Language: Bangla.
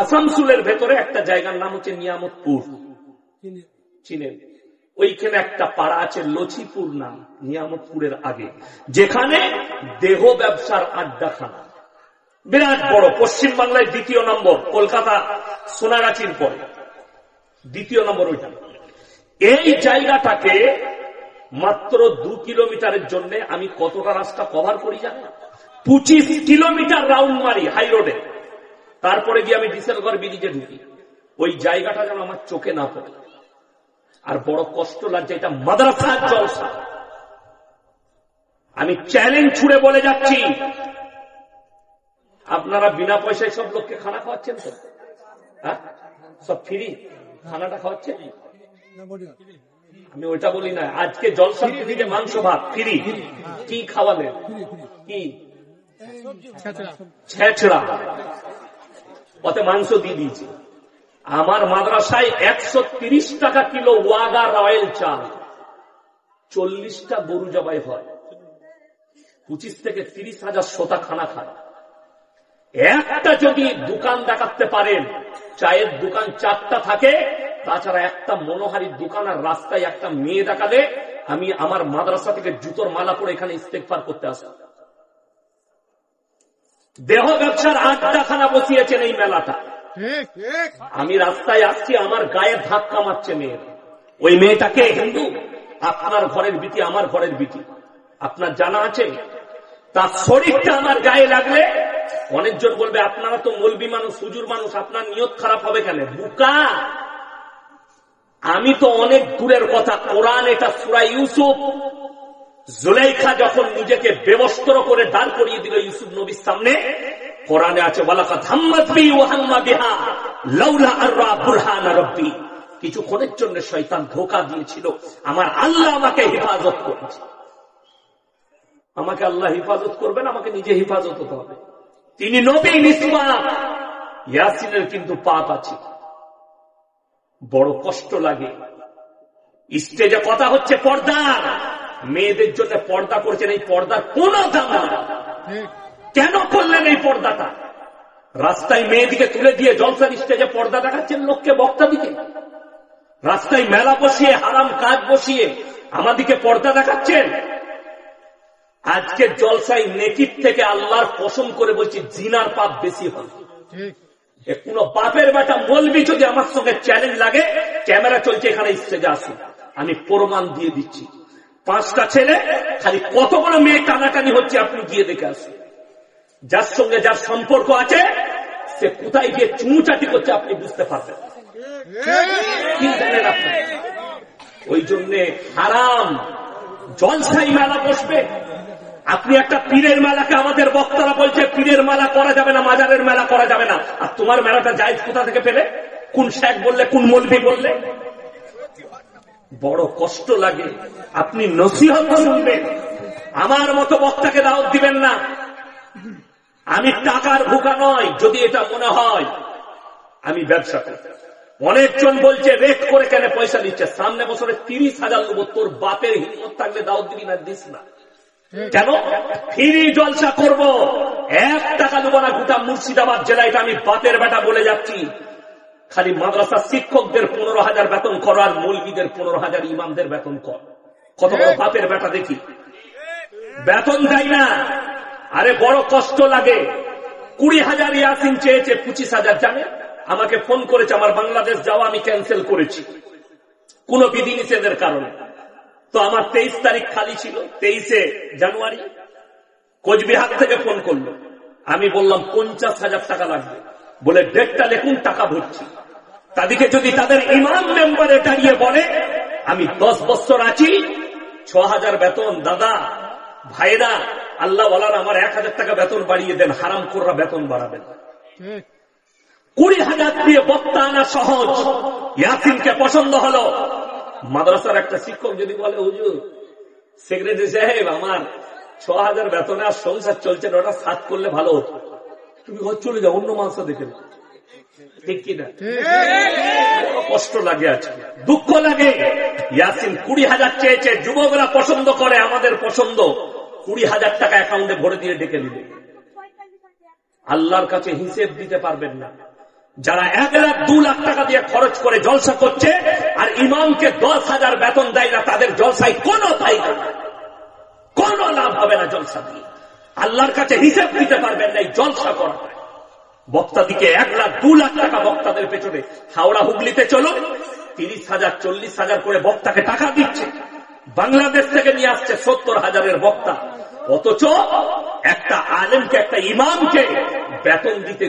আসানসোলের ভেতরে একটা জায়গার নাম হচ্ছে নিয়ামতপুর, চিনেন? ওইখানে একটা পাড়া আছে লছিপুর নাম, নিয়ামতপুরের আগে, যেখানে দেহ ব্যবসার আড্ডাখানা বিরাট বড়, পশ্চিম বাংলায় 2য় নম্বর, কলকাতা সোনাগাছির পরে 2য় নম্বর ওইটা। এই জায়গাটাকে মাত্র 2 কিলোমিটারের জন্য আমি কতটা রাস্তা কভার করি জানি? 25 কিলোমিটার রাউন্ড মারি হাই রোডে, তারপরে গিয়ে আমি ডিসেলগড় ব্রিজে ঢুকি। ওই জায়গাটা যেন আমার চোখে না পড়ে। আর বড় কষ্ট লাগছে, এটা মাদ্রাসার জলসা। আমি চ্যালেঞ্জ ছুড়ে বলে যাচ্ছি, আপনারা বিনা পয়সায় সব লোককে খানা খাওয়াচ্ছেন তো? হ্যাঁ, সব ফ্রি খানাটা খাওয়াচ্ছেন? আমি ওইটা বলি না। আজকে জলসা দিকে মাংস ভাত ফ্রি, কি খাওয়ালেন? কি ছেঁচড়া, ওতে মাংস দিয়ে দিয়েছে। আমার মাদ্রাসায় 130 টাকা কিলো ওয়াগা রয়্যাল চাল, 40টা গরু জবাই হয়, 25 থেকে 30 হাজার শ্রোতা খানা খায়। একটা যদি দোকান দেখাতে পারেন, চায়ের দোকান 4টা থাকে, তাছাড়া একটা মনোহারীর দোকান আর রাস্তায় একটা মেয়ে দেখালে আমি আমার মাদ্রাসা থেকে জুতোর মালা পরে এখানে ইস্তেগফার করতে আসি। দেহ ব্যবসার আড্ডাখানা বসিয়েছেন এই মেলাটা। আমি রাস্তায় আসছি, আমার গায়ে ধাক্কা মারছে মেয়ে। ওই মেয়েটাকে হিন্দু, আপনার ঘরের বিটি, আমার ঘরের বিটি, আপনার জানা আছে? তার শরীরটা আমার গায়ে লাগলে অনেকজন বলবে আপনারা তো মৌলবি মানুষ, হুজুর মানুষ, আপনার নিয়ত খারাপ হবে কেন? বুকা, আমি তো অনেক দূরের কথা। কোরআন এটা সূরা ইউসুফ, জুলাইখা যখন নিজেকে বেবস্ত্র করে দাঁড় করিয়ে দিল ইউসুফ নবীর সামনে, কোরআনে আছে ওয়ালাকাদ হাম্মাত বি ওয়া হাম্মা বিহা লাউলা আররা বুরহান রাব্বি। কিছুক্ষণের জন্য শয়তান ধোঁকা দিয়েছিল, আমার আল্লাহ আমাকে হেফাজত করেছে। আমাকে আল্লাহ হেফাজত করবেন, আমাকে নিজে হেফাজত হতে হবে। তিনি নবী নিসবাত, ইয়াসিনের কিন্তু পাপ আছে। বড় কষ্ট লাগে। স্টেজে কথা হচ্ছে পর্দা, মেয়েদের জন্য পর্দা করছেন, এই পর্দার কোন দাম না। কেন করলেন এই পর্দাটা? রাস্তায় মেয়েদিকে তুলে দিয়ে জলসার স্টেজে পর্দা দেখাচ্ছেন লোককে, বক্তা দিকে। রাস্তায় মেলা বসিয়ে, হারাম কাজ বসিয়ে আমাদিকে পর্দা দেখাচ্ছেন। আজকে জলসায় নেকির থেকে আল্লাহর কসম করে বলছি জিনার পাপ বেশি হয়। কোন বাপের বেটা মৌলবি যদি আমার সঙ্গে চ্যালেঞ্জ লাগে, ক্যামেরা চলছে এখানে স্টেজে আসুন, আমি প্রমাণ দিয়ে দিচ্ছি। 5টা ছেলে খালি কত বড় মেয়ে টানাটানি হচ্ছে, আপনি গিয়ে দেখে আসুন। যার সঙ্গে যার সম্পর্ক আছে সে কোথায় গিয়ে চুমুচাটি করছে আপনি বুঝতে পারবেন। কি জানেন আপনি? ওই জন্যে হারাম জলসাই মেলা বসবে। আপনি একটা পীরের মেলাকে আমাদের বক্তারা বলছে পীরের মেলা করা যাবে না, মাজারের মেলা করা যাবে না। আর তোমার মেলাটা জায়েজ কোথা থেকে পেলে? কোন শেখ বললে, কোন মৌলভী বললে? বড় কষ্ট লাগে। আপনি নসিহত শুনবেন, আমার মতো বক্তাকে দাওয়াত দিবেন না। আমি টাকার ভুকা নয়, যদি এটা মনে হয় আমি ব্যবসা করি। অনেকজন বলছে রেট করে কেন পয়সা দিচ্ছে, সামনে বছরে 30,000 নেবো, তোর বাপের হিম্মত থাকলে দাওয়াত দিবি না, দিস না। কেন? ফ্রি জলসা করব, 1 টাকা নেবো না। গোটা মুর্শিদাবাদ জেলা, এটা আমি বাপের বেটা বলে যাচ্ছি। খালি মাদ্রাসা শিক্ষকদের 15,000 বেতন কর, আর মৌলবীদের 15,000, ইমামদের বেতন কর। কত বড় বাপের বেটা দেখি, বেতন দেয় না। আরে বড় কষ্ট লাগে। 20,000 ইয়াসিন চেয়েছে, 25,000 জানে। আমাকে ফোন করেছে, আমার বাংলাদেশ যাওয়া আমি ক্যান্সেল করেছি কোন বিধিনিষেধের কারণে। তো আমার 23 তারিখ খালি ছিল, 23শে জানুয়ারি। কোচবিহার থেকে ফোন করলো, আমি বললাম 50,000 টাকা লাগবে। বলে ডেটটা লিখুন, টাকা ভরছি। তাদেরকে যদি তাদের ইমাম মেম্বারে দাঁড়িয়ে বলে আমি 10 বছর আছি, 6,000 বেতন, দাদা ভাইরা আল্লাহ ওয়ালারা আমার 1,000 টাকা বেতন বাড়িয়ে দেন, হারাম কররা বেতন বাড়াবেন। 20,000 দিয়ে বক্তা আনা সহজ। ইয়াসিনকে পছন্দ হলো। মাদ্রাসার একটা শিক্ষক যদি বলে হুজুর সেক্রেটারি সাহেব আমার 6,000 বেতনে আর সংসার চলছে না, ওটা 7 করলে ভালো হতো, তুমি ঘর চলে যাও, অন্য মাদ্রাসা দেখে নাও। ঠিক কিনা? কষ্ট লাগে, আছে দুঃখ লাগে। ইয়াসিন 20,000 চেয়েছে, যুবকরা পছন্দ করে, আমাদের পছন্দ। 20,000 টাকা অ্যাকাউন্টে ভরে দিয়ে ডেকে দিবে। আল্লাহর কাছে হিসেব দিতে পারবেন না। যারা 1 লাখ 2 লাখ টাকা দিয়ে খরচ করে জলসা করছে আর ইমামকে 10,000 বেতন দেয় না, তাদের জলসায় কোনো ফায়দা নাই, কোনো লাভ হবে না। জলসা দিয়ে আল্লাহর কাছে হিসাব দিতে পারবেন না এই জলসা করা। বক্তাদিকে 1 লাখ 2 লাখ টাকা বক্তাদের পেছনে, হাওড়া হুগলিতে চলো 30,000 40,000 করে বক্তাকে টাকা দিচ্ছে। বাংলাদেশ থেকে নিয়ে আসছে 70,000-এর বক্তা, অথচ একটা আলেমকে, একটা ইমামকে বেতন দিতে